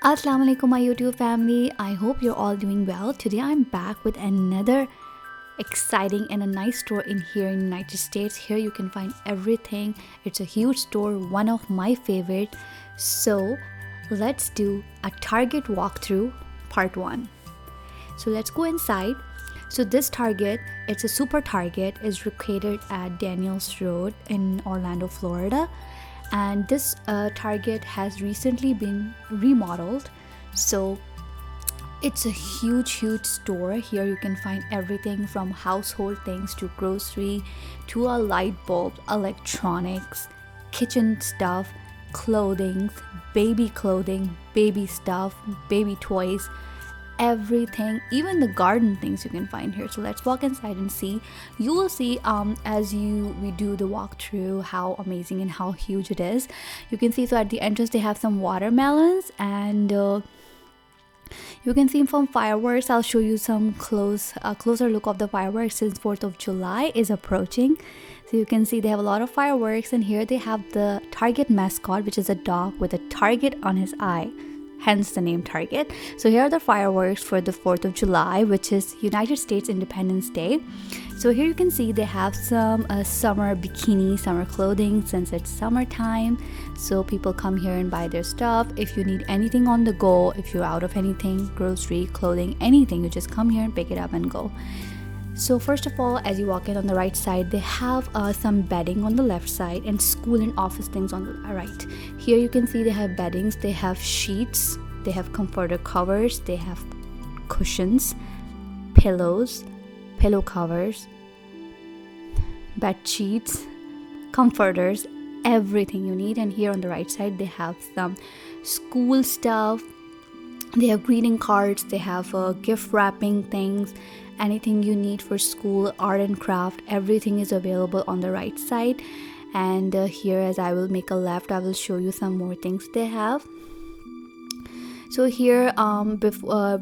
Assalamu alaikum, my YouTube family. I hope you're all doing well. Today I'm back with another exciting and a nice store in here in United States. Here you can find everything. It's a huge store, one of my favorite. So let's do a Target walkthrough part 1. So let's go inside. So this Target, it's a super Target, is located at Daniels Road in Orlando, Florida. And this Target has recently been remodeled, so it's a huge store. Here you can find everything from household things to grocery to a light bulb, electronics, kitchen stuff, clothing, baby stuff, baby toys, everything, even the garden things you can find here. So let's walk inside and see. You will see as we do the walkthrough how amazing and how huge it is. You can see, so at the entrance they have some watermelons, and you can see some fireworks. I'll show you some closer look of the fireworks since 4th of July is approaching. So you can see they have a lot of fireworks, and here they have the Target mascot, which is a dog with a target on his eye, hence the name Target. So here are the fireworks for the 4th of July, which is United States Independence Day. So here you can see they have some summer bikini, summer clothing, since it's summertime. So people come here and buy their stuff. If you need anything on the go, if you're out of anything, grocery, clothing, anything, you just come here and pick it up and go. So first of all, as you walk in on the right side, they have some bedding on the left side and school and office things on the right. Here you can see they have beddings, they have sheets, they have comforter covers, they have cushions, pillows, pillow covers, bed sheets, comforters, everything you need. And here on the right side, they have some school stuff. They have greeting cards, they have gift wrapping things, anything you need for school, art and craft, everything is available on the right side. And here, as I will make a left, I will show you some more things they have. So here,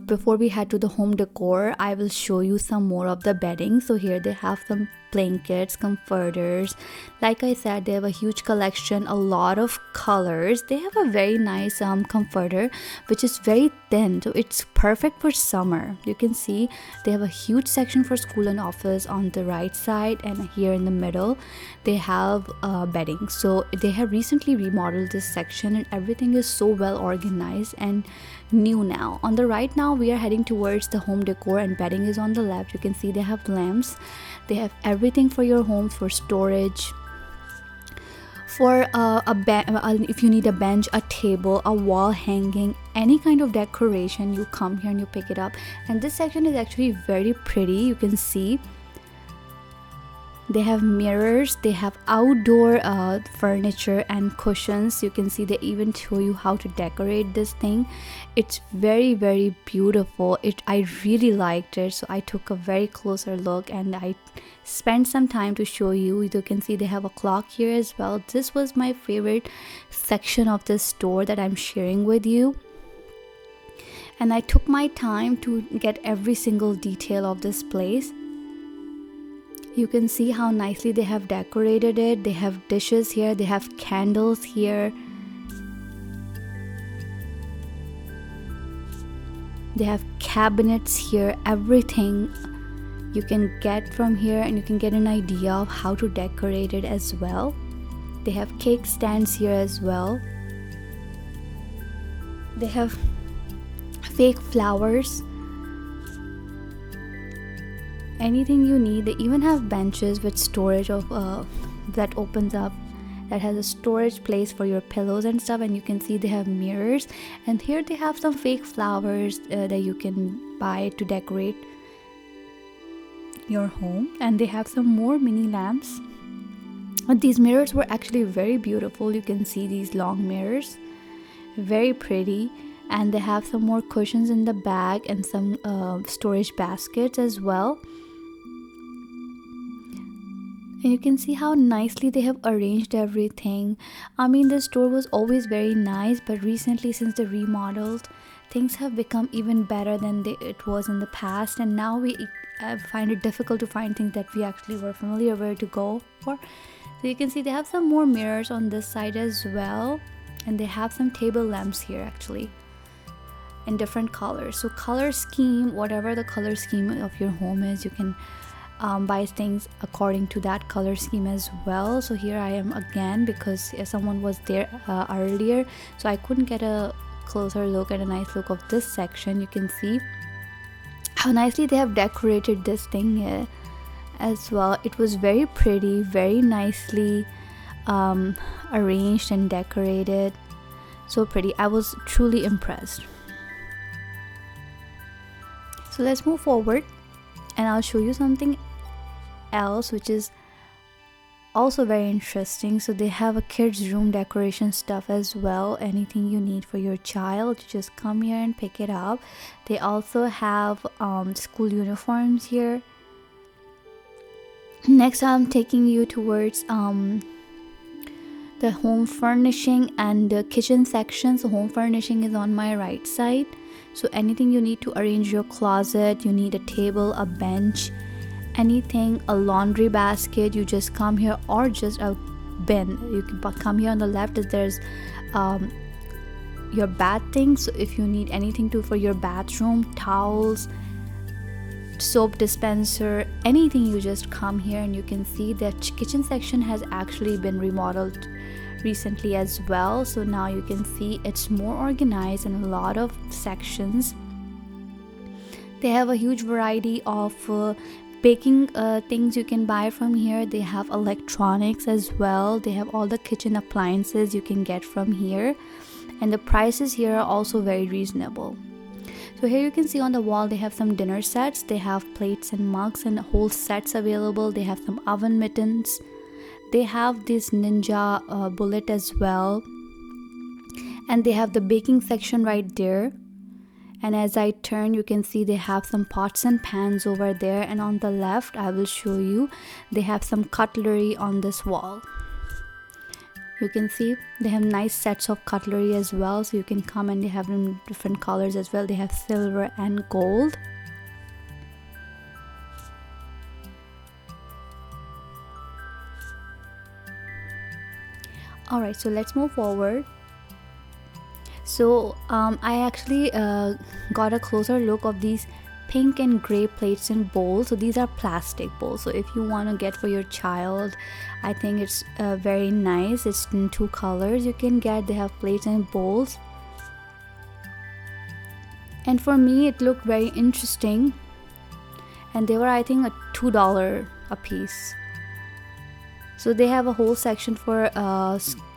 before we head to the home decor, I will show you some more of the bedding. So here they have some blankets, comforters. Like I said, they have a huge collection, a lot of colors. They have a very nice comforter, which is very thin, so it's perfect for summer. You can see they have a huge section for school and office on the right side, and here in the middle they have bedding. So they have recently remodeled this section, and everything is so well organized and new now. On the right now we are heading towards the home decor, and bedding is on the left. You can see they have lamps, they have everything for your home, for storage, for if you need a bench, a table, a wall hanging, any kind of decoration, you come here and you pick it up. And this section is actually very pretty. You can see they have mirrors, they have outdoor furniture and cushions. You can see they even show you how to decorate this thing. It's very beautiful. I really liked it, so I took a very closer look and I spent some time to show you. You can see they have a clock here as well. This was my favorite section of this store that I'm sharing with you, and I took my time to get every single detail of this place. You can see how nicely they have decorated it. They have dishes here, they have candles here, they have cabinets here. Everything you can get from here, and you can get an idea of how to decorate it as well. They have cake stands here as well. They have fake flowers, anything you need. They even have benches with storage of that opens up, that has a storage place for your pillows and stuff. And you can see they have mirrors, and here they have some fake flowers that you can buy to decorate your home. And they have some more mini lamps. But these mirrors were actually very beautiful. You can see these long mirrors, very pretty. And they have some more cushions in the back and some storage baskets as well. And you can see how nicely they have arranged everything. I mean, the store was always very nice, but recently, since they remodeled, things have become even better than it was in the past. And now we find it difficult to find things that we actually were familiar where to go for. So you can see they have some more mirrors on this side as well, and they have some table lamps here actually. in different colors. So color scheme, whatever the color scheme of your home is, you can buy things according to that color scheme as well. So here I am again, because someone was there earlier, so I couldn't get a closer look at a nice look of this section. You can see how nicely they have decorated this thing as well. It was very pretty, very nicely arranged and decorated. So pretty. I was truly impressed. So let's move forward and I'll show you something else which is also very interesting. So they have a kids room decoration stuff as well. Anything you need for your child, you just come here and pick it up. They also have school uniforms here. Next I'm taking you towards the home furnishing and the kitchen section. So home furnishing is on my right side. So anything you need to arrange your closet, you need a table, a bench, anything, a laundry basket, you just come here, or just a bin. You can come here on the left, there's your bath things. So if you need anything for your bathroom, towels, soap dispenser, anything, you just come here. And you can see that kitchen section has actually been remodeled recently as well. So now you can see it's more organized and a lot of sections. They have a huge variety of baking things you can buy from here. They have electronics as well. They have all the kitchen appliances you can get from here, and the prices here are also very reasonable. So here you can see on the wall they have some dinner sets. They have plates and mugs and whole sets available. They have some oven mittens. They have this ninja bullet as well, and they have the baking section right there. And as I turn, you can see they have some pots and pans over there, and on the left I will show you, they have some cutlery on this wall. You can see they have nice sets of cutlery as well, so you can come, and they have them in different colors as well. They have silver and gold. Alright, so let's move forward. So I actually got a closer look of these pink and gray plates and bowls. So these are plastic bowls. So if you want to get for your child, I think it's very nice. It's in 2 colors you can get. They have plates and bowls. And for me, it looked very interesting. And they were, I think, a $2 a piece. So they have a whole section for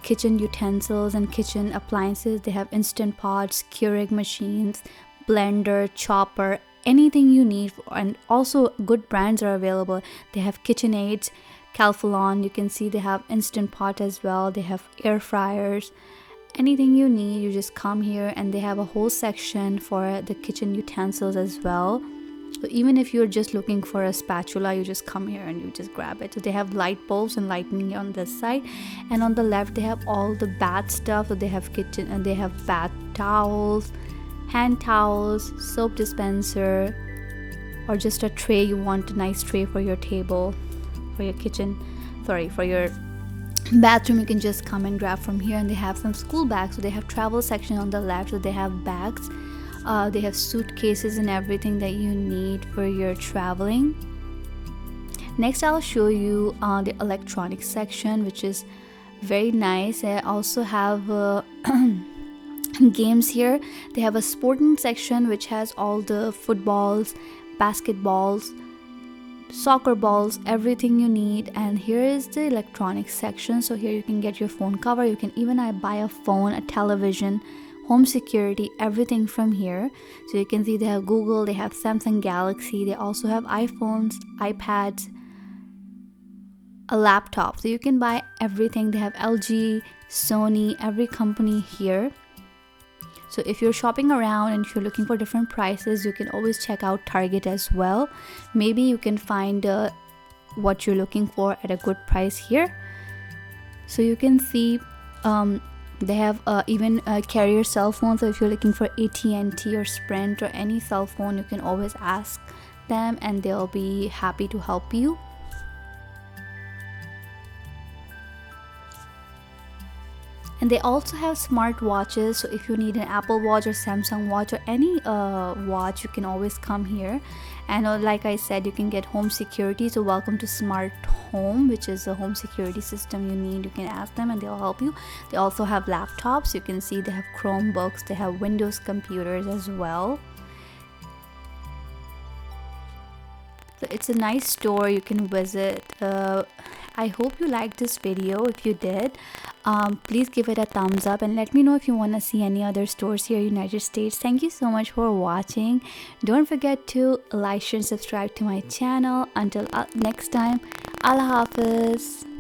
kitchen utensils and kitchen appliances. They have instant pots, Keurig machines, blender, chopper, anything you need. And also good brands are available. They have KitchenAid, Calphalon. You can see they have instant pot as well. They have air fryers. Anything you need, you just come here, and they have a whole section for the kitchen utensils as well. So even if you're just looking for a spatula, you just come here and you just grab it. So they have light bulbs and lighting on this side, and on the left they have all the bath stuff. So they have kitchen, and they have bath towels, hand towels, soap dispenser, or just a tray. You want a nice tray for your table, for your kitchen, for your bathroom, you can just come and grab from here. And they have some school bags. So they have travel section on the left. So they have bags. They have suitcases and everything that you need for your traveling. Next, I'll show you the electronics section, which is very nice. They also have games here. They have a sporting section which has all the footballs, basketballs, soccer balls, everything you need. And here is the electronics section. So here you can get your phone cover. You can even buy a phone, a television, home security, everything from here. So you can see they have Google, they have Samsung Galaxy, they also have iPhones, iPads, a laptop. So you can buy everything. They have LG, Sony, every company here. So if you're shopping around and if you're looking for different prices, you can always check out Target as well. Maybe you can find what you're looking for at a good price here. So you can see they have even carrier cell phones. So if you're looking for AT&T or Sprint or any cell phone, you can always ask them and they'll be happy to help you. And they also have smart watches, so if you need an Apple Watch or Samsung Watch or any watch, you can always come here. And like I said, you can get home security, so welcome to Smart Home, which is a home security system you need. You can ask them and they'll help you. They also have laptops. You can see they have Chromebooks, they have Windows computers as well. So it's a nice store you can visit. I hope you liked this video. If you did, please give it a thumbs up and let me know if you want to see any other stores here in United States. Thank you so much for watching. Don't forget to like, share and subscribe to my channel. Until next time, Allah Hafiz.